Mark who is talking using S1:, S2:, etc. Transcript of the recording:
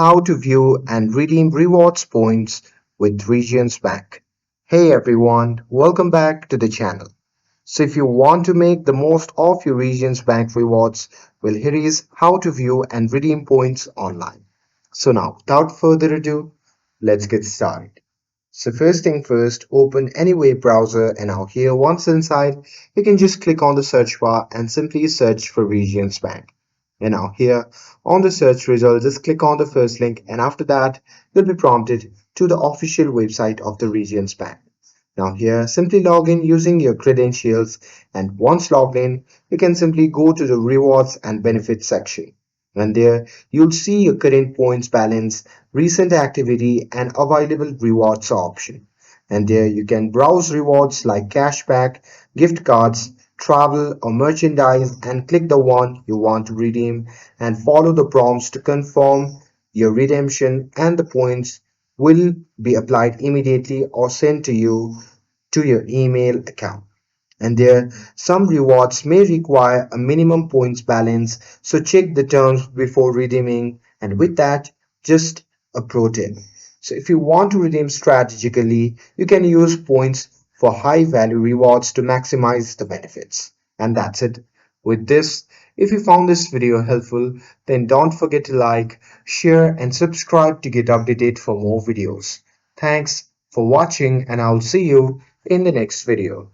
S1: how to view and redeem rewards points with Regions Bank. Hey everyone, welcome back to the channel. So if you want to make the most of your Regions Bank rewards, well here is how to view and redeem points online. So now, without further ado, let's get started. So first thing first, open any web browser and now here once inside, you can just click on the search bar and simply search for Regions Bank. And now here on the search result, just click on the first link and after that, you'll be prompted to the official website of the Regions Bank. Now here, simply log in using your credentials and once logged in, you can simply go to the rewards and benefits section. And there, you'll see your current points balance, recent activity and available rewards option. And there you can browse rewards like cashback, gift cards, travel or merchandise and click the one you want to redeem and follow the prompts to confirm your redemption and the points will be applied immediately or sent to you to your email account. And there, some rewards may require a minimum points balance, so check the terms before redeeming. And with that, just a pro tip. So if you want to redeem strategically, you can use points for high value rewards to maximize the benefits. And that's it. With this, if you found this video helpful, then don't forget to like, share, and subscribe to get updated for more videos. Thanks for watching, and I'll see you in the next video.